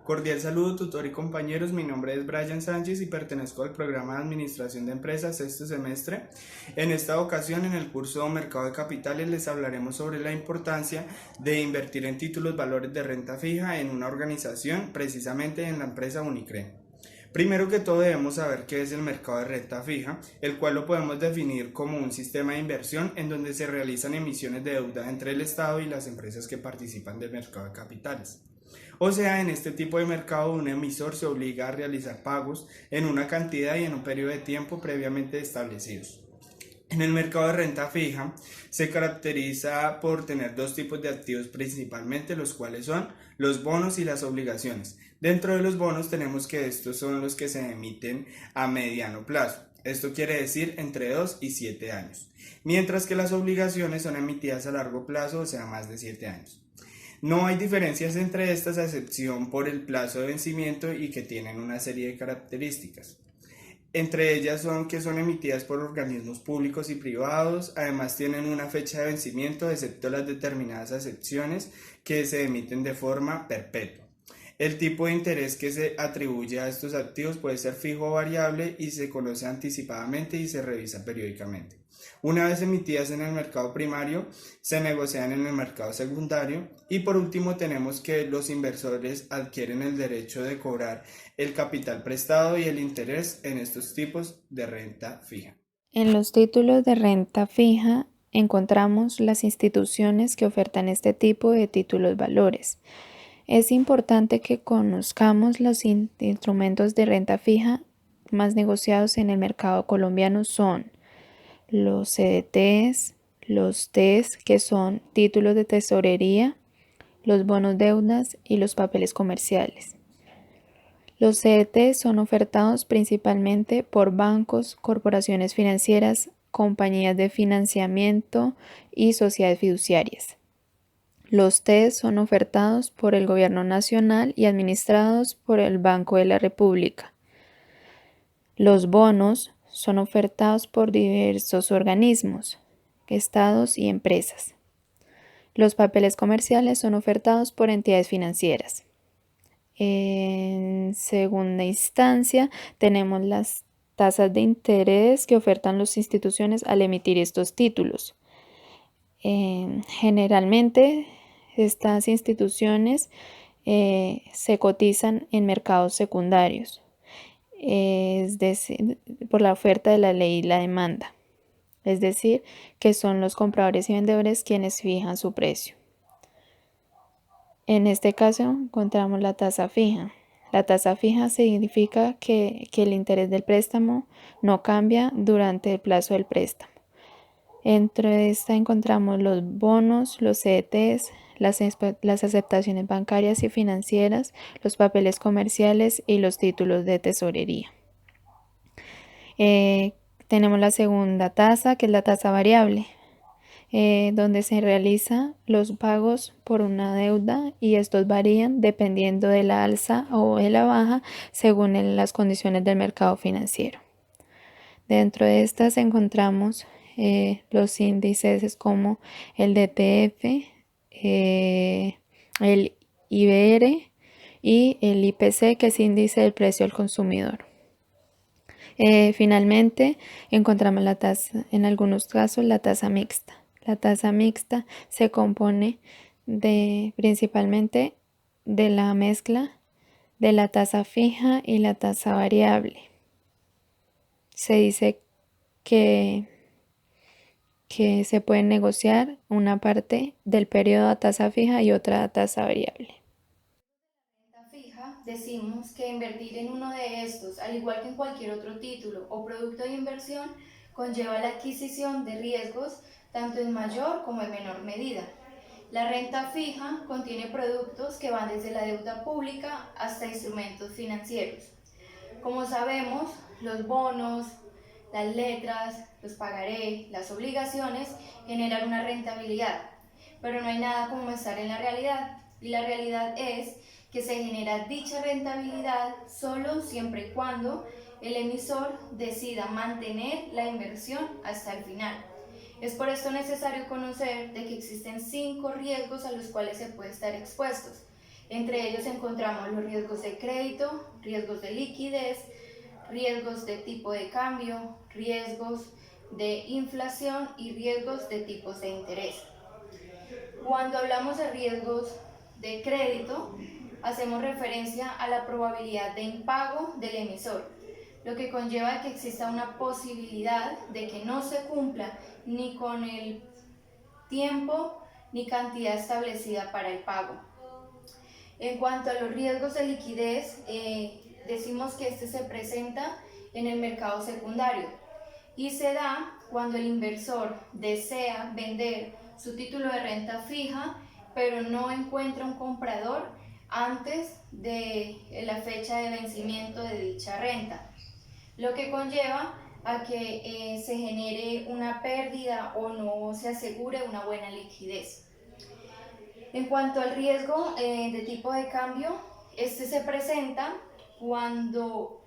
Cordial saludo, tutor y compañeros. Mi nombre es Brian Sánchez y pertenezco al programa de Administración de Empresas sexto semestre. En esta ocasión, en el curso Mercado de Capitales, les hablaremos sobre la importancia de invertir en títulos valores de renta fija en una organización, precisamente en la empresa Unicre. Primero que todo debemos saber qué es el mercado de renta fija, el cual lo podemos definir como un sistema de inversión en donde se realizan emisiones de deuda entre el Estado y las empresas que participan del mercado de capitales. O sea, en este tipo de mercado un emisor se obliga a realizar pagos en una cantidad y en un periodo de tiempo previamente establecidos. En el mercado de renta fija se caracteriza por tener dos tipos de activos principalmente, los cuales son los bonos y las obligaciones. Dentro de los bonos tenemos que estos son los que se emiten a mediano plazo. Esto quiere decir entre 2 y 7 años. Mientras que las obligaciones son emitidas a largo plazo, o sea, más de 7 años. No hay diferencias entre estas a excepción por el plazo de vencimiento y que tienen una serie de características. Entre ellas son que son emitidas por organismos públicos y privados, además tienen una fecha de vencimiento, excepto las determinadas excepciones que se emiten de forma perpetua. El tipo de interés que se atribuye a estos activos puede ser fijo o variable y se conoce anticipadamente y se revisa periódicamente. Una vez emitidas en el mercado primario, se negocian en el mercado secundario y por último tenemos que los inversores adquieren el derecho de cobrar el capital prestado y el interés en estos tipos de renta fija. En los títulos de renta fija encontramos las instituciones que ofertan este tipo de títulos valores. Es importante que conozcamos los instrumentos de renta fija más negociados en el mercado colombiano son los CDTs, los TES, que son títulos de tesorería, los bonos deudas y los papeles comerciales. Los CDTs son ofertados principalmente por bancos, corporaciones financieras, compañías de financiamiento y sociedades fiduciarias. Los TES son ofertados por el Gobierno Nacional y administrados por el Banco de la República. Los bonos son ofertados por diversos organismos, estados y empresas. Los papeles comerciales son ofertados por entidades financieras. En segunda instancia, tenemos las tasas de interés que ofertan las instituciones al emitir estos títulos. Generalmente, estas instituciones se cotizan en mercados secundarios, es decir, por la oferta de la ley y la demanda, es decir, que son los compradores y vendedores quienes fijan su precio. En este caso encontramos la tasa fija. La tasa fija significa que el interés del préstamo no cambia durante el plazo del préstamo. Entre esta encontramos los bonos, los CDTs, las aceptaciones bancarias y financieras, los papeles comerciales y los títulos de tesorería. Tenemos la segunda tasa, que es la tasa variable, donde se realizan los pagos por una deuda y estos varían dependiendo de la alza o de la baja según las condiciones del mercado financiero. Dentro de estas encontramos los índices como el DTF, el IBR y el IPC, que es índice del precio al consumidor. Finalmente, encontramos la tasa, en algunos casos, la tasa mixta. La tasa mixta se compone principalmente de la mezcla de la tasa fija y la tasa variable. Se dice que se puede negociar una parte del periodo a tasa fija y otra a tasa variable. Decimos que invertir en uno de estos, al igual que en cualquier otro título o producto de inversión, conlleva la adquisición de riesgos tanto en mayor como en menor medida. La renta fija contiene productos que van desde la deuda pública hasta instrumentos financieros. Como sabemos, los bonos, las letras, los pagaré, las obligaciones generan una rentabilidad, pero no hay nada como estar en la realidad, y la realidad es que se genera dicha rentabilidad solo siempre y cuando el emisor decida mantener la inversión hasta el final. Es por esto necesario conocer de que existen 5 riesgos a los cuales se puede estar expuestos, Entre ellos encontramos los riesgos de crédito, riesgos de liquidez, riesgos de tipo de cambio, riesgos de inflación y riesgos de tipos de interés. Cuando hablamos de riesgos de crédito, hacemos referencia a la probabilidad de impago del emisor, lo que conlleva que exista una posibilidad de que no se cumpla ni con el tiempo ni cantidad establecida para el pago. En cuanto a los riesgos de liquidez, decimos que este se presenta en el mercado secundario y se da cuando el inversor desea vender su título de renta fija, pero no encuentra un comprador antes de la fecha de vencimiento de dicha renta, lo que conlleva a que se genere una pérdida o no se asegure una buena liquidez. En cuanto al riesgo de tipo de cambio, este se presenta cuando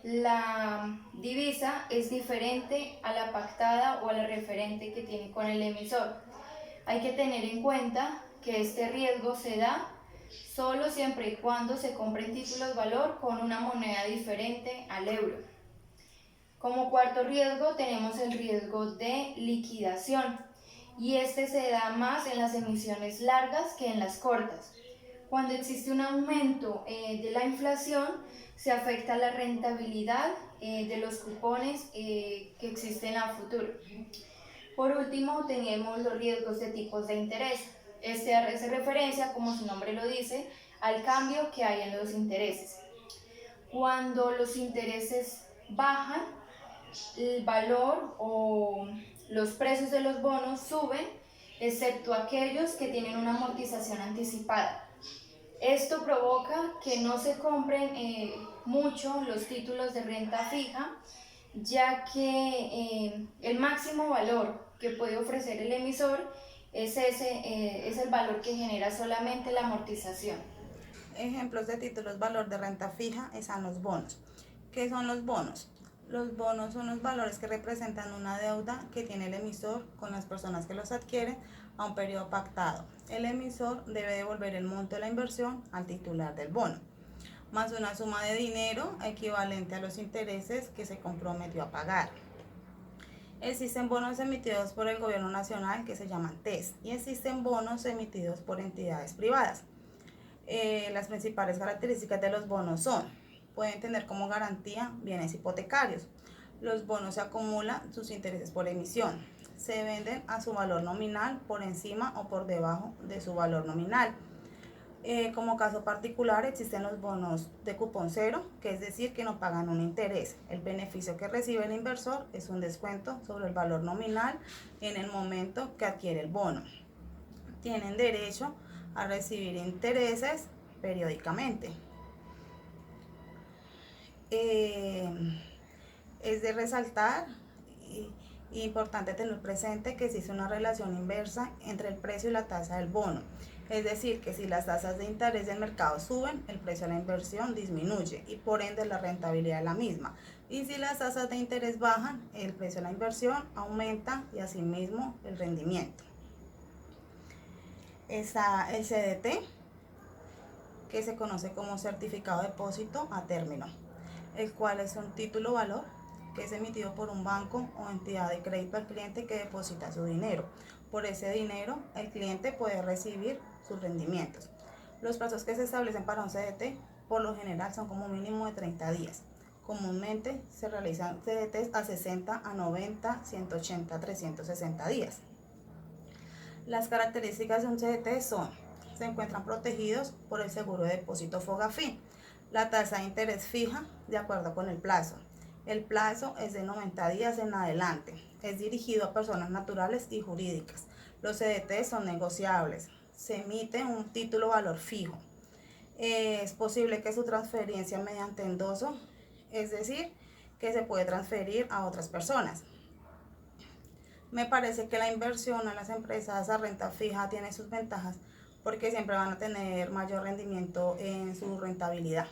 la divisa es diferente a la pactada o a la referente que tiene con el emisor. Hay que tener en cuenta que este riesgo se da solo siempre y cuando se compren títulos valor con una moneda diferente al euro. Como cuarto riesgo tenemos el riesgo de liquidación y este se da más en las emisiones largas que en las cortas. Cuando existe un aumento de la inflación, se afecta la rentabilidad de los cupones que existen a futuro. Por último, tenemos los riesgos de tipos de interés. Este hace referencia, como su nombre lo dice, al cambio que hay en los intereses. Cuando los intereses bajan, el valor o los precios de los bonos suben, excepto aquellos que tienen una amortización anticipada. Esto provoca que no se compren mucho los títulos de renta fija, ya que el máximo valor que puede ofrecer el emisor es el valor que genera solamente la amortización. Ejemplos de títulos valor de renta fija están los bonos. ¿Qué son los bonos? Los bonos son los valores que representan una deuda que tiene el emisor con las personas que los adquieren a un periodo pactado. El emisor debe devolver el monto de la inversión al titular del bono, más una suma de dinero equivalente a los intereses que se comprometió a pagar. Existen bonos emitidos por el gobierno nacional que se llaman TES y existen bonos emitidos por entidades privadas. Las principales características de los bonos son: pueden tener como garantía bienes hipotecarios. Los bonos se acumulan sus intereses por emisión. Se venden a su valor nominal por encima o por debajo de su valor nominal. Como caso particular existen los bonos de cupón cero, que es decir que no pagan un interés. El beneficio que recibe el inversor es un descuento sobre el valor nominal en el momento que adquiere el bono. Tienen derecho a recibir intereses periódicamente. Es de resaltar y importante tener presente que existe una relación inversa entre el precio y la tasa del bono. Es decir, que si las tasas de interés del mercado suben, el precio de la inversión disminuye y por ende la rentabilidad es la misma. Y si las tasas de interés bajan, el precio de la inversión aumenta y asimismo el rendimiento. Está el CDT, que se conoce como certificado de depósito a término, el cual es un título valor que es emitido por un banco o entidad de crédito al cliente que deposita su dinero. Por ese dinero, el cliente puede recibir sus rendimientos. Los plazos que se establecen para un CDT, por lo general, son como mínimo de 30 días. Comúnmente se realizan CDTs a 60, a 90, 180, 360 días. Las características de un CDT son: se encuentran protegidos por el seguro de depósito FOGAFI. La tasa de interés fija de acuerdo con el plazo. El plazo es de 90 días en adelante. Es dirigido a personas naturales y jurídicas. Los CDT son negociables. Se emite un título valor fijo. Es posible que su transferencia mediante endoso, es decir, que se puede transferir a otras personas. Me parece que la inversión a las empresas a renta fija tiene sus ventajas porque siempre van a tener mayor rendimiento en su rentabilidad.